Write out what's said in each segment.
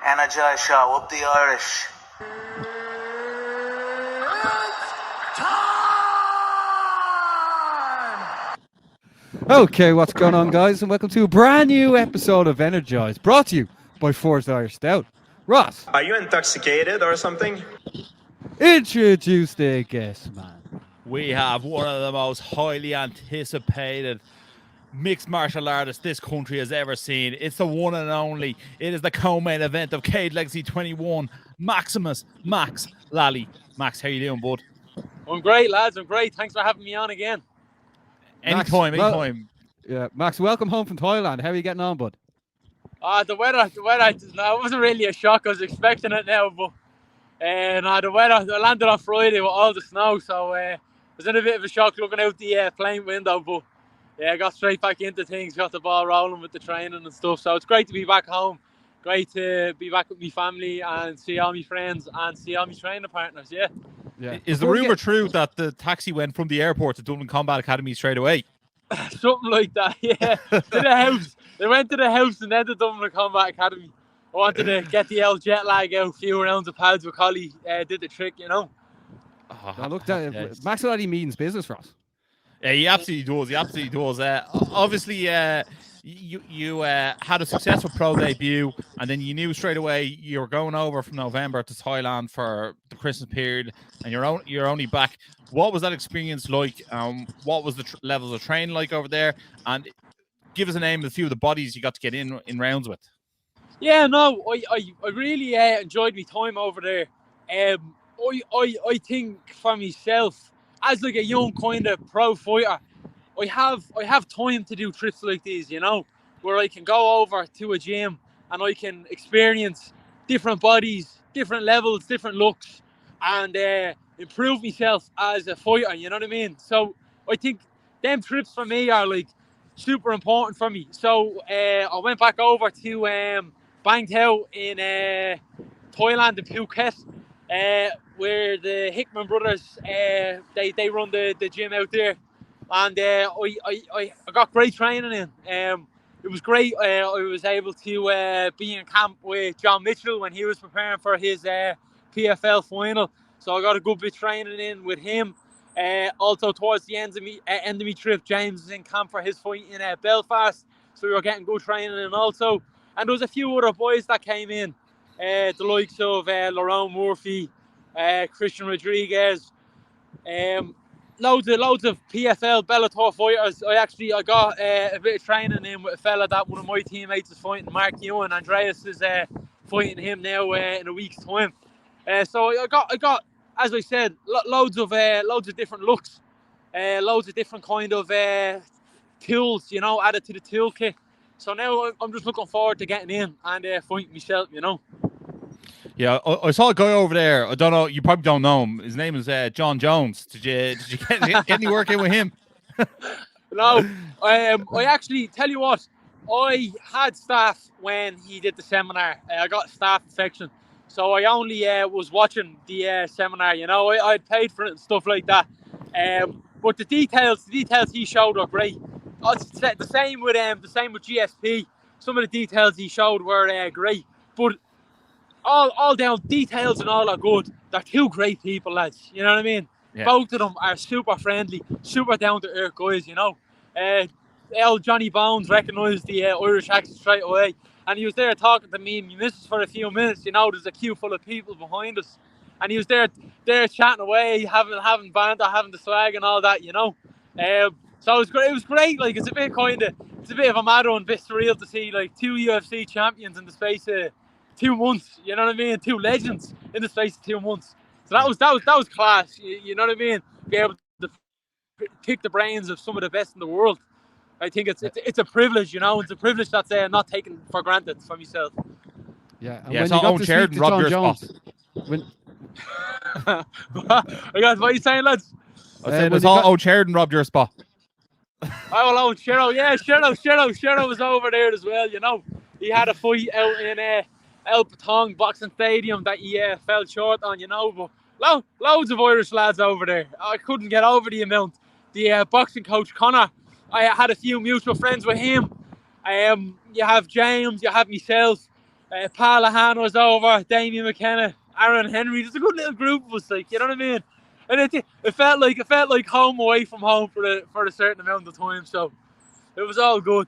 Energized show, up the Irish. Okay, what's going on, guys, and welcome to a brand new episode of Energized, brought to you by Forced Irish Stout. Ross, are you intoxicated or something? Introduce the guest, man. We have one of the most highly anticipated mixed martial artists this country has ever seen. It's the one and only. It is the co-main event of Cade Legacy 21, Maximus Lally. Max, how you doing, bud? I'm great, lads. I'm great. Thanks for having me on again. Anytime. Yeah, Max, welcome home from Thailand. How are you getting on, bud? The weather, it wasn't really a shock. I was expecting it now, but the weather, I landed on Friday with all the snow, so it was in a bit of a shock looking out the plane window, but yeah, I got straight back into things, got the ball rolling with the training and stuff, so it's great to be back home. Great to be back with my family and see all my friends and see all my training partners, yeah. Is the rumour true that the taxi went from the airport to Dublin Combat Academy straight away? Something like that, yeah. To the house. They went to the house and then to Dublin Combat Academy. I wanted to get the old jet lag out, a few rounds of pads with Collie, did the trick, you know. Max Lally means business for us. Yeah, he absolutely does. Obviously, you had a successful pro debut, and then you knew straight away you were going over from November to Thailand for the Christmas period, and you're only back. What was that experience like? What was the levels of training like over there? And give us a name of a few of the bodies you got to get in rounds with. Yeah, no, I really enjoyed my time over there. I think for myself, as like a young kind of pro fighter, I have time to do trips like these, you know, where I can go over to a gym and I can experience different bodies, different levels, different looks, and improve myself as a fighter, you know what I mean? So I think them trips for me are like super important for me. So I went back over to Bangtao in Thailand, in Phuket, where the Hickman brothers, they run the gym out there. And I got great training in. It was great. I was able to be in camp with John Mitchell when he was preparing for his PFL final. So I got a good bit of training in with him. Also, towards the end of me trip, James was in camp for his fight in Belfast. So we were getting good training in also. And there was a few other boys that came in. The likes of Laurent Murphy, Christian Rodriguez, loads of PFL Bellator fighters. I got a bit of training in with a fella that one of my teammates is fighting, Mark Ewan. Andreas is fighting him now in a week's time. So I got, as I said, loads of different looks, loads of different kind of tools, you know, added to the toolkit. So now I'm just looking forward to getting in and fighting myself, you know. Yeah, I saw a guy over there. I don't know. You probably don't know him. His name is John Jones. Did you get any work in with him? No. I actually tell you what. I had staph when he did the seminar. I got staph infection, so I only was watching the seminar. You know, I had paid for it and stuff like that. But the details he showed are great. The same with GSP. Some of the details he showed were great, but all down details and all are good. They're two great people, lads. You know what I mean? Yeah. Both of them are super friendly, super down to earth guys. You know, Johnny Bones recognised the Irish accent straight away, and he was there talking to me and my missus for a few minutes. You know, there's a queue full of people behind us, and he was there chatting away, having banter, having the swag and all that. You know, so it was great. It was great. Like it's a bit of a mad one, a bit surreal to see like two UFC champions in the space of 2 months. You know what I mean? Two legends in the space of 2 months. So that was class. You know what I mean? Be able to pick the brains of some of the best in the world. I think it's a privilege, you know. It's a privilege that's not taken for granted for myself. Yeah. Yeah. So Owen Sheridan robbed your spot. What are you saying, lads? I said it's all Owen Sheridan robbed your spot. Oh, Owen Shero. Yeah, Shero was over there as well. You know, he had a fight out in El Patong Boxing Stadium that he fell short on. You know, but loads of Irish lads over there. I couldn't get over the amount. The boxing coach Connor I had a few mutual friends with him. You have James, you have myself, Palahan was over, Damien McKenna, Aaron Henry. There's a good little group of us, like, you know what I mean? And it felt like home away from home for a certain amount of time. So it was all good.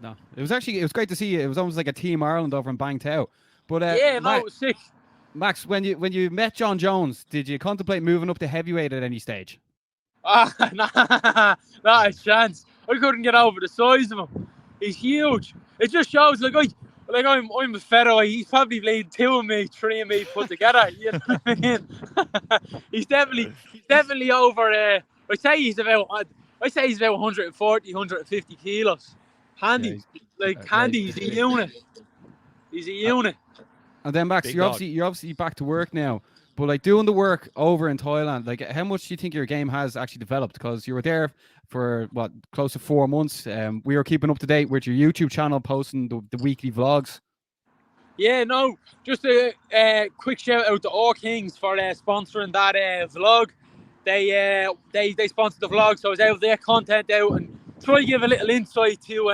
No, it was great to see you. It was almost like a Team Ireland over in Bangtao. But Yeah, no, it was sick. Max, when you met John Jones, did you contemplate moving up to heavyweight at any stage? Not a chance. I couldn't get over the size of him. He's huge. It just shows, I'm a featherweight. He's probably played 2 of me, 3 of me put together. You know what I mean? he's definitely over. I'd say he's about 140, 150 kilos. Handy, handy. He's a unit. He's a unit. And then Max, you're obviously back to work now. But like doing the work over in Thailand, like how much do you think your game has actually developed? Because you were there for close to 4 months. We were keeping up to date with your YouTube channel, posting the weekly vlogs. Yeah, no, just a quick shout out to All Kings for sponsoring that vlog. They sponsored the vlog, so I was able to get content out and try to give a little insight to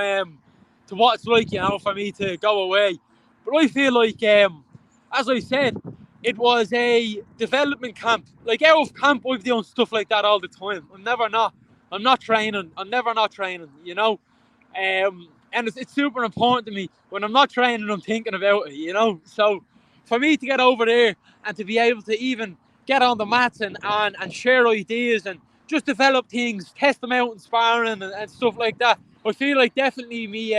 what it's like, for me to go away. But I feel like, as I said, it was a development camp. Like out of camp, I've done stuff like that all the time. I'm never not training. And it's super important to me. When I'm not training, I'm thinking about it, So for me to get over there and to be able to even get on the mats and share ideas and just develop things, test them out in sparring and stuff like that, I feel like definitely me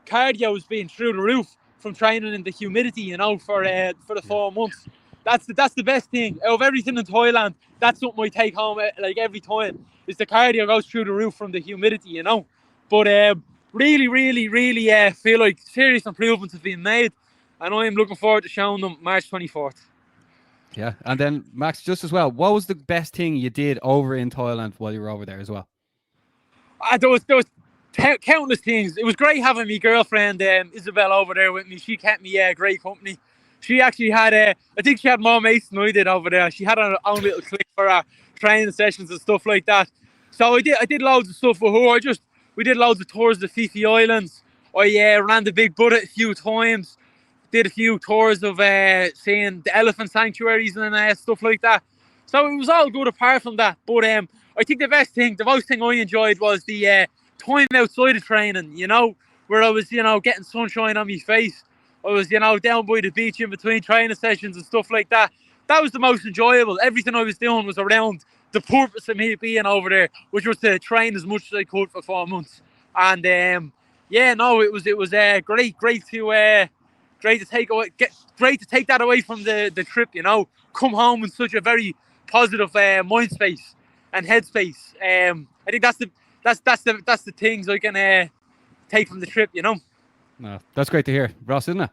cardio has been through the roof from training in the humidity, for the 4 months. That's the best thing. Out of everything in Thailand, that's something I take home every time, is the cardio goes through the roof from the humidity, But really, really, really feel like serious improvements have been made, and I'm looking forward to showing them March 24th. Yeah, and then Max, just as well, what was the best thing you did over in Thailand while you were over there as well? There was countless things. It was great having my girlfriend Isabel over there with me. She kept me great company. She actually had I think she had more mates than I did over there. She had her own little clique for our training sessions and stuff like that. So I did loads of stuff with her. We did loads of tours of the Fifi Islands. I ran the Big Buddha a few times. Did a few tours of seeing the elephant sanctuaries and stuff like that. So it was all good apart from that. But I think the most thing I enjoyed was the time outside of training, where I was, getting sunshine on my face. I was, down by the beach in between training sessions and stuff like that. That was the most enjoyable. Everything I was doing was around the purpose of me being over there, which was to train as much as I could for 4 months. And it was great to take that away from the trip. Come home in such a very positive mind space and headspace. I think that's the things I can take from the trip. No, that's great to hear, Ross, isn't it?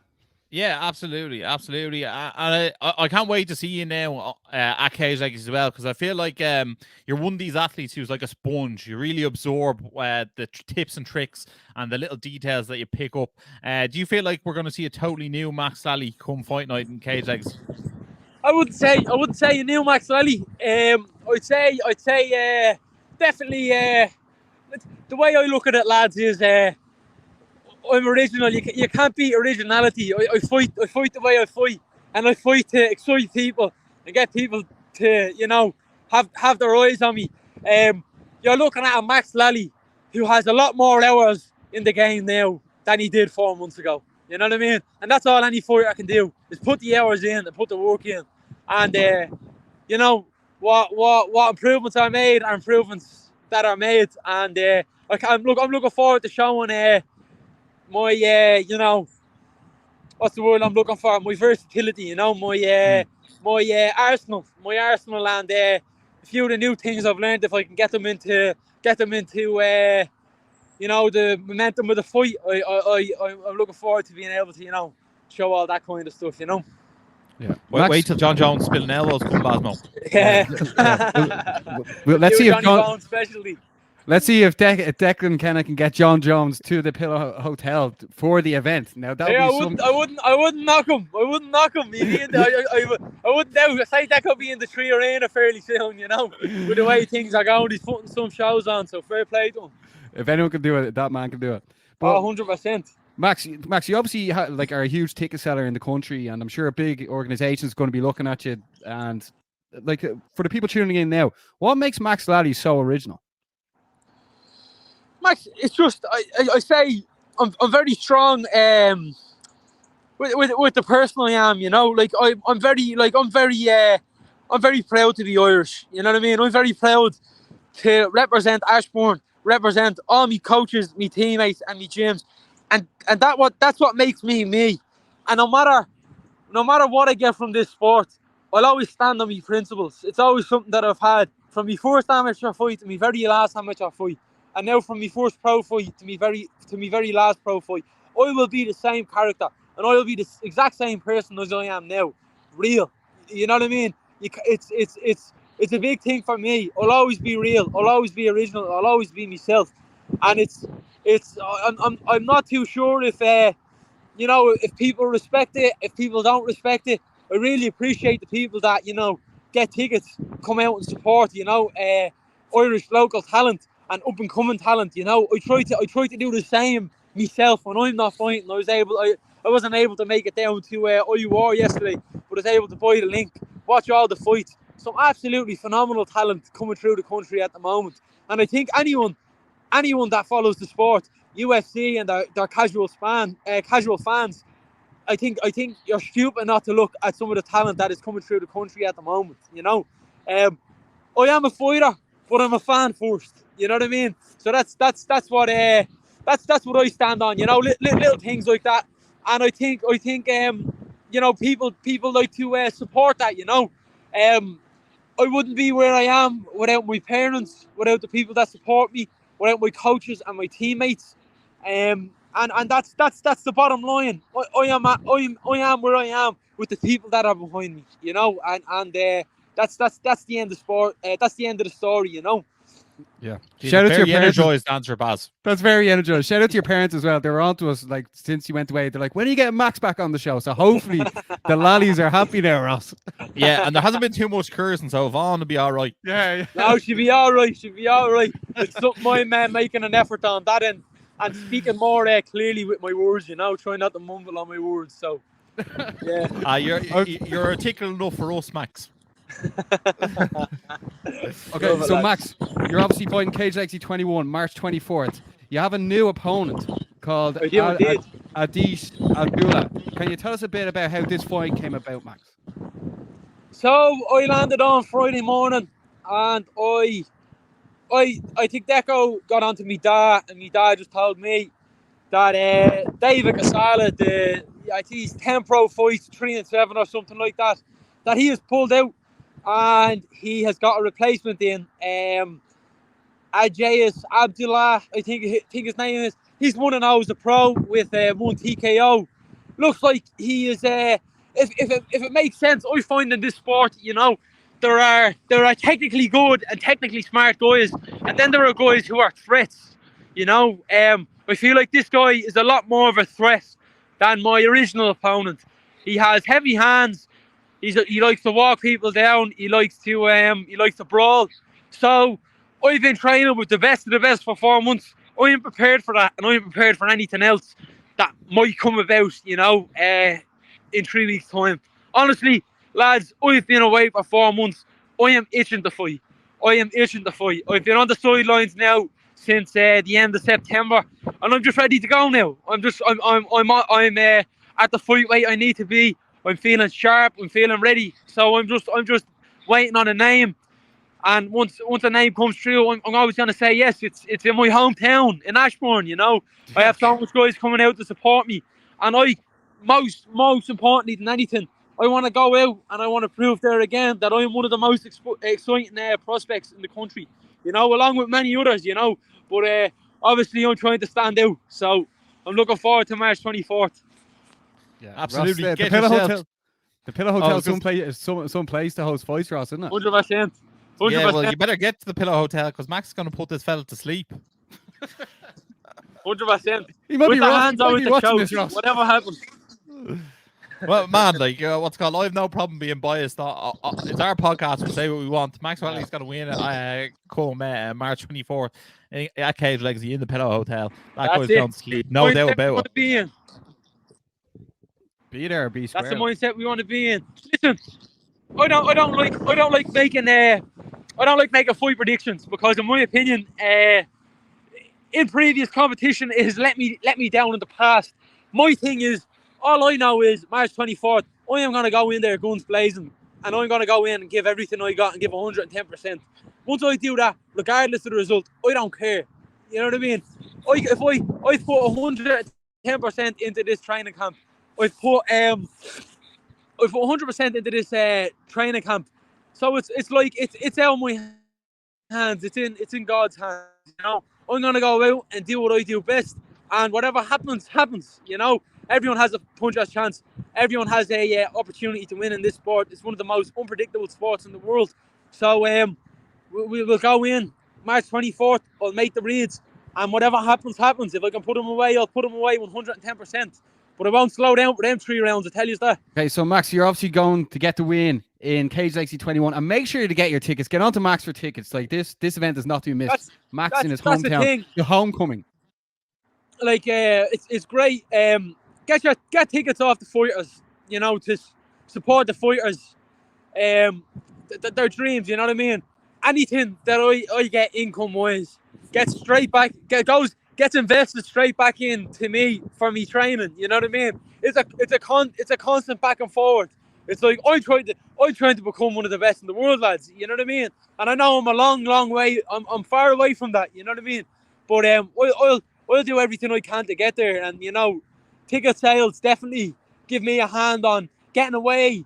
Yeah, absolutely. And I can't wait to see you now at Cage Legs as well, because I feel like you're one of these athletes who's like a sponge. You really absorb the tips and tricks and the little details that you pick up. Do you feel like we're going to see a totally new Max Lally come fight night in Cage Legs? I wouldn't say a new Max Lally. I'd say definitely. The way I look at it, lads, is I'm original. You can't beat originality. I fight the way I fight, and I fight to excite people and get people to have their eyes on me. You're looking at a Max Lally who has a lot more hours in the game now than he did 4 months ago. You know what I mean? And that's all any fighter can do, is put the hours in and put the work in. And what improvements are made are improvements that are made. And I'm looking forward to showing my what's the word I'm looking for? My versatility, my arsenal, and a few of the new things I've learned. If I can get them into the momentum of the fight, I'm looking forward to being able to show all that kind of stuff. Yeah. Wait till John Jones spilling elbows come Basmo. Yeah. Well, let's see if Let's see if Declan Kenna can get John Jones to the Pillow Hotel for the event. Now that I wouldn't knock him. I wouldn't doubt. Say that could be in the 3 Arena fairly soon. With the way things are going, he's putting some shows on. So fair play to him. If anyone can do it, that man can do it. But 100%. Max, you obviously are a huge ticket seller in the country, and I'm sure a big organization is going to be looking at you. And like for the people tuning in now, what makes Max Lally so original? Max, it's just I say I'm very strong with the person I am, you know. Like I'm very proud to be Irish. You know what I mean? I'm very proud to represent Ashbourne, represent all my coaches, my teammates, and my gyms, and that's what makes me me. And no matter what I get from this sport, I'll always stand on my principles. It's always something that I've had from my first amateur fight to my very last amateur fight, and now from my first pro fight to my very last pro fight. I will be the same character, and I will be the exact same person as I am now. Real, you know what I mean? It's a big thing for me. I'll always be real. I'll always be original. I'll always be myself. And I'm not too sure if if people respect it, if people don't respect it. I really appreciate the people that get tickets, come out and support. Irish local talent and up and coming talent. I try to do the same myself when I'm not fighting. I wasn't able to make it down to IUR yesterday, but I was able to buy the link, watch all the fights. Some absolutely phenomenal talent coming through the country at the moment, and I think anyone that follows the sport, UFC and their casual fans, I think you're stupid not to look at some of the talent that is coming through the country at the moment. I am a fighter, but I'm a fan first. You know what I mean? So that's what I stand on. Little things like that, and I think people like to support that. I wouldn't be where I am without my parents, without the people that support me, without my coaches and my teammates. And that's the bottom line. I am where I am with the people that are behind me. And that's the end of sport. That's the end of the story. Yeah. Shout out to your parents. Energized answer, Baz. That's very energized. Shout out to your parents as well. They were on to us like since you went away. They're like, when are you getting Max back on the show? So hopefully the Lallies are happy now, Ross. Yeah, and there hasn't been too much cursing, so Vaughn will be all right. Yeah. No, she'll be all right. It's something I'm making an effort on that and speaking more clearly with my words. Trying not to mumble on my words. So yeah. You're articulate enough for us, Max. Okay, so Max, you're obviously fighting Cage Lexi 21, March 24th. You have a new opponent called Adish Abdullah. Can you tell us a bit about how this fight came about, Max? So I landed on Friday morning, and I think Deco got onto me dad, and my dad just told me that David Casala, I think he's 10 pro fights, 3-7 or something like that he has pulled out. And he has got a replacement in Ajayas Abdullah, I think his name is. He's 1-0 as a pro with 1 TKO. Looks like he is. If it makes sense, I find in this sport, there are technically good and technically smart guys, and then there are guys who are threats. I feel like this guy is a lot more of a threat than my original opponent. He has heavy hands. He likes to walk people down. He likes to brawl. So I've been training with the best of the best for 4 months. I am prepared for that, and I am prepared for anything else that might come about, in 3 weeks' time. Honestly, lads, I've been away for 4 months. I am itching to fight. I've been on the sidelines now since the end of September, and I'm just ready to go now. I'm at the fight weight I need to be. I'm feeling sharp. I'm feeling ready. So I'm just waiting on a name, and once a name comes through, I'm always gonna say yes. It's in my hometown in Ashbourne. I have so much guys coming out to support me, and I most importantly than anything, I want to go out and I want to prove there again that I'm one of the most exciting prospects in the country. Along with many others. But obviously I'm trying to stand out. So I'm looking forward to March 24th. Yeah, absolutely. Ross, the Pillow Hotel, some place to host fights, Ross, isn't it? 100%. Yeah, well, you better get to the Pillow Hotel because Max is going to put this fella to sleep. 100%. He might with be the hands out watching this, Ross. Whatever happens. Well, man, like what's it called? I have no problem being biased. It's our podcast. We say what we want. Max Wally's going to win come March 24th at Cage Legacy in the Pillow Hotel. That That's guy's it. going to sleep. No doubt Mindset we about want it. to be in. Be there, be square. That's the mindset we want to be in. Listen, I don't like making fight predictions because, in my opinion, in previous competition, it has let me down in the past. My thing is, all I know is March 24th, I am going to go in there guns blazing, and I'm going to go in and give everything I got and give 110%. Once I do that, regardless of the result, I don't care. You know what I mean? If I put 110% into this training camp, I've put 100% into this training camp. So it's like it's out of my hands. It's in God's hands. You know, I'm gonna go out and do what I do best, and whatever happens, happens. You know, everyone has a puncher's chance. Everyone has a opportunity to win in this sport. It's one of the most unpredictable sports in the world. So we will go in March 24th. I'll make the reads, and whatever happens, happens. If I can put them away, I'll put them away 110%. But I won't slow down for them 3 rounds, I tell you that. Okay, so Max, you're obviously going to get the win in Cage Legacy 21, and make sure to get your tickets. Get on to Max for tickets. Like this event is not to be missed. Max in his hometown, the homecoming. Like it's great. Get tickets off the fighters. You know, to support the fighters. Their dreams. You know what I mean? Anything that I get income wise gets straight back. Gets invested straight back into me for me training. You know what I mean? It's a constant back and forward. It's like I'm trying to become one of the best in the world, lads. You know what I mean? And I know I'm a long way. I'm far away from that. You know what I mean? But I'll do everything I can to get there. And you know, ticket sales definitely give me a hand on getting away,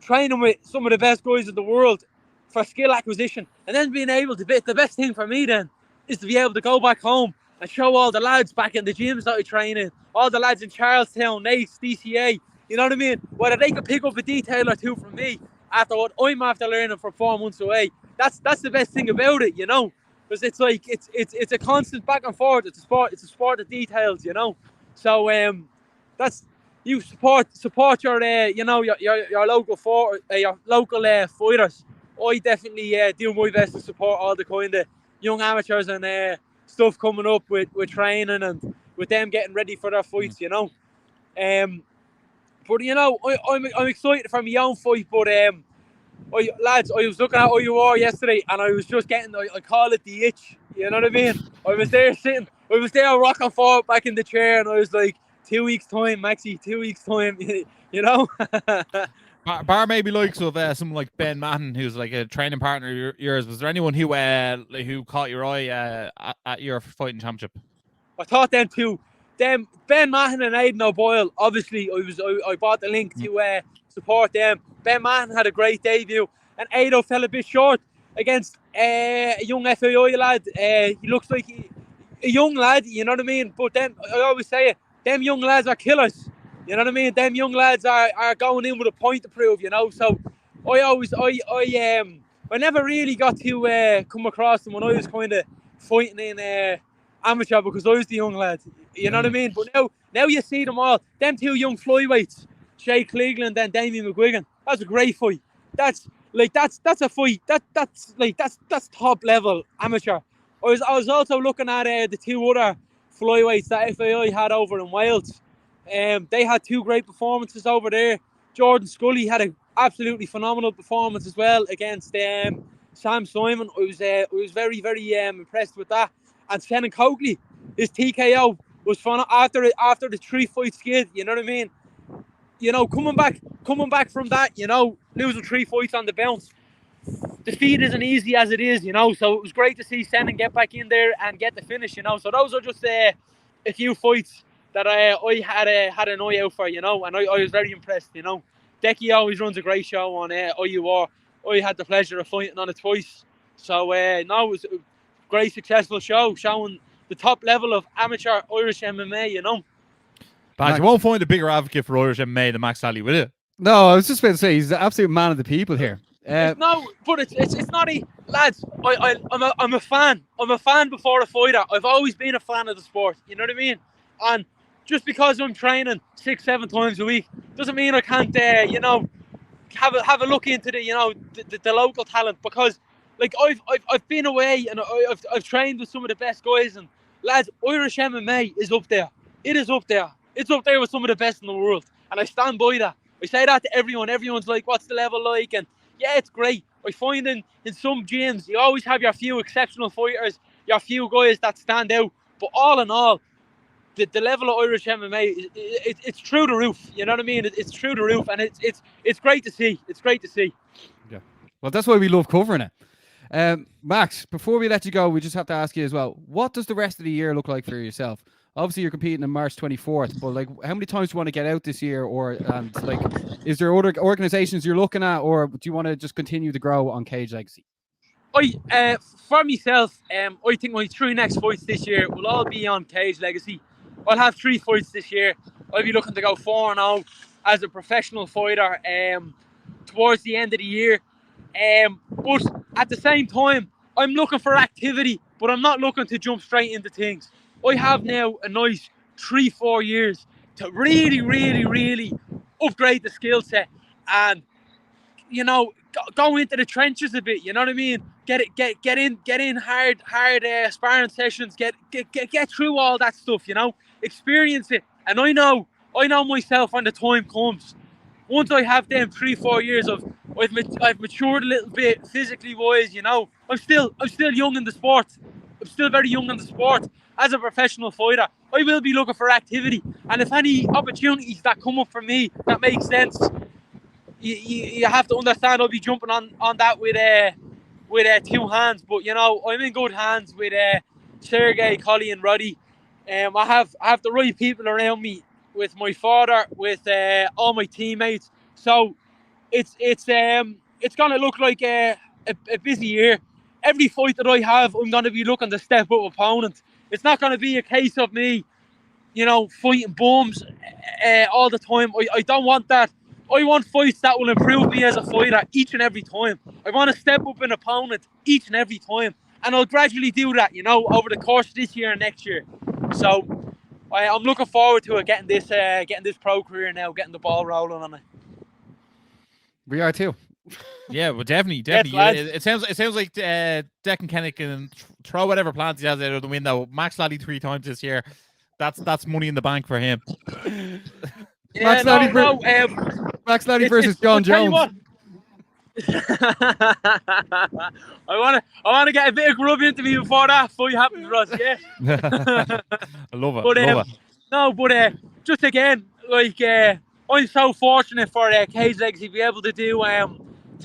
training with some of the best guys in the world for skill acquisition, and then being able to. The best thing for me then is to be able to go back home and show all the lads back in the gyms that I train in, all the lads in Charlestown, Nace, DCA, you know what I mean? Whether they could pick up a detail or two from me after what I'm after learning for 4 months away. That's the best thing about it, you know? Because it's like it's a constant back and forth. It's a sport of details, you know. So that's you support your your local fighters. I definitely do my best to support all the kind of young amateurs and stuff coming up with training and with them getting ready for their fights, you know. But you know, I'm excited for my own fight. But lads, I was looking at IUR yesterday, and I was just getting, I call it the itch. You know what I mean? I was there rocking forward back in the chair, and I was like, 2 weeks time, Maxie, 2 weeks time, you know. Bar maybe likes of someone like Ben Mahon, who's like a training partner of yours. Was there anyone who caught your eye at your fighting championship? I thought them two, Ben Mahon and Aidan O'Boyle. Obviously, I bought the link to support them. Ben Mahon had a great debut, and Aidan fell a bit short against a young FAI lad. He looks like a young lad, you know what I mean? But then I always say it, them young lads are killers. You know what I mean? Them young lads are going in with a point to prove, you know. So I never really got to come across them when I was kind of fighting in amateur, because I was the young lad. You know what I mean? But now you see them all. Them 2 young flyweights, Shay Cleveland and Damien McGuigan. That's a great fight. That's a fight. That's top level amateur. I was also looking at the 2 other flyweights that FAI had over in Wales. They had 2 great performances over there. Jordan Scully had an absolutely phenomenal performance as well against Sam Simon. I was very, very impressed with that. And Shannon Coakley, his TKO was fun after the 3-fight skid. You know what I mean? You know, coming back from that, you know, losing 3 fights on the bounce. Defeat isn't easy as it is, you know. So it was great to see Shannon get back in there and get the finish, you know. So those are just a few fights that I had an eye out for, you know, and I was very impressed, you know. Decky always runs a great show on IUR. I had the pleasure of fighting on it twice. So, it was a great, successful show, showing the top level of amateur Irish MMA, you know. But you won't find a bigger advocate for Irish MMA than Max Lally, will you? No, I was just about to say, he's the absolute man of the people here. But it's not lads. I'm a fan. I'm a fan before a fighter. I've always been a fan of the sport. You know what I mean? And just because I'm training 6-7 times a week doesn't mean I can't, have a look into the local talent, because like I've been away and I've trained with some of the best guys, and lads, Irish MMA is up there. It is up there. It's up there with some of the best in the world, and I stand by that. I say that to everyone. Everyone's like, "What's the level like?" And yeah, it's great. I find in some gyms you always have your few exceptional fighters, your few guys that stand out, but all in all, the level of Irish MMA, it's through the roof. You know what I mean? It's through the roof, and it's great to see. It's great to see. Yeah. Well, that's why we love covering it. Max, before we let you go, we just have to ask you as well, what does the rest of the year look like for yourself? Obviously, you're competing on March 24th, but like, how many times do you want to get out this year? And like, is there other organizations you're looking at, or do you want to just continue to grow on Cage Legacy? For myself, I think my 3 next fights this year will all be on Cage Legacy. I'll have 3 fights this year. I'll be looking to go 4-0 as a professional fighter towards the end of the year. But at the same time, I'm looking for activity, but I'm not looking to jump straight into things. I have now a nice 3-4 years to really, really, really upgrade the skill set and, go into the trenches a bit. You know what I mean? Get in hard sparring sessions. Get through all that stuff. Experience it. And I know myself when the time comes. Once I have them 3-4 years I've matured a little bit physically wise. I'm still young in the sport. I'm still very young in the sport. As a professional fighter, I will be looking for activity, and if any opportunities that come up for me that make sense, you have to understand I'll be jumping on that with 2 hands. But I'm in good hands with Sergey, Collie, and Roddy. I have the right people around me, with my father, with all my teammates. So it's gonna look like a busy year. Every fight that I have, I'm gonna be looking to step up opponents. It's not gonna be a case of me, fighting bums all the time. I don't want that. I want fights that will improve me as a fighter each and every time. I want to step up an opponent each and every time, and I'll gradually do that, over the course of this year and next year. So I'm looking forward to it, getting this pro career now, getting the ball rolling on it. We are too. Yeah, well, definitely. It sounds like Declan Kennick can throw whatever plans he has out of the window. Max Lally 3 times this year. That's money in the bank for him. Yeah, Max Lally versus John Jones. I want to get a bit of grub into me before that fight happens, Ross. Yeah. I love it. No, but just again, like I'm so fortunate for Cage Legacy to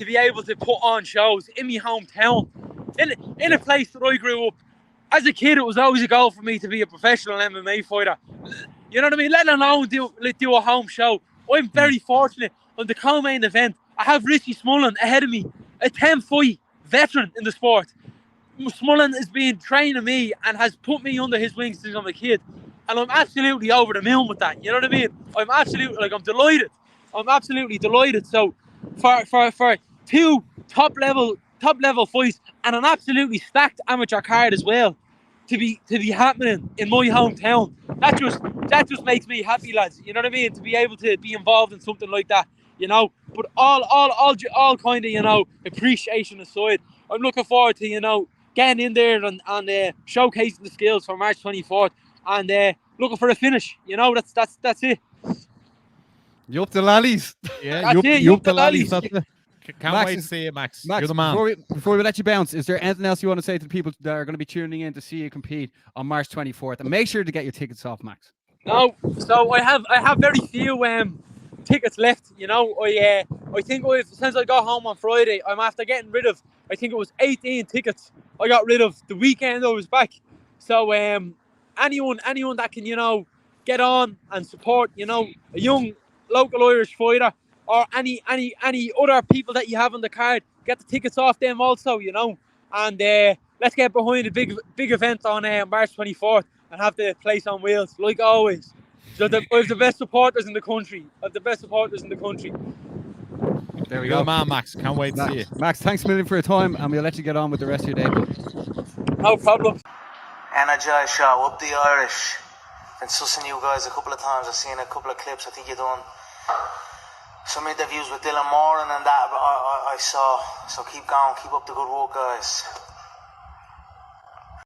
be able to put on shows in my hometown, in a place that I grew up. As a kid, it was always a goal for me to be a professional MMA fighter. You know what I mean? Let alone do a home show. I'm very fortunate. On the co-main event, I have Richie Smullen ahead of me, a 10-fight veteran in the sport. Smullen has been training me and has put me under his wings since I'm a kid. And I'm absolutely over the moon with that. You know what I mean? I'm delighted. I'm absolutely delighted. So for 2 top level fights and an absolutely stacked amateur card as well to be happening in my hometown, that just makes me happy, lads. You know what I mean? To be able to be involved in something like that, But all kind of appreciation aside, I'm looking forward to getting in there and showcasing the skills for March 24th and looking for a finish. That's it. You up the Lallies? Yeah, you up the Lallies. Lallies. Can't wait to see it, Max. You're the man. Before we let you bounce, is there anything else you want to say to the people that are going to be tuning in to see you compete on March 24th? And make sure to get your tickets off, Max. No, so I have very few tickets left. I think since I got home on Friday, I'm after getting rid of, I think it was 18 tickets I got rid of the weekend I was back. So anyone that can get on and support a young local Irish fighter, or any other people that you have on the card, get the tickets off them also, and let's get behind a big event on March 24th and have the place on wheels like always. So I have the best supporters in the country. There we You're go. the man, Max. Can't wait to see you. Max, thanks a million for your time, and we'll let you get on with the rest of your day. No problem. Energized show, up the Irish. been sussing you guys a couple of times. I've seen a couple of clips. I think you've done some interviews with Dylan Moran and that I saw. So keep going, keep up the good work, guys.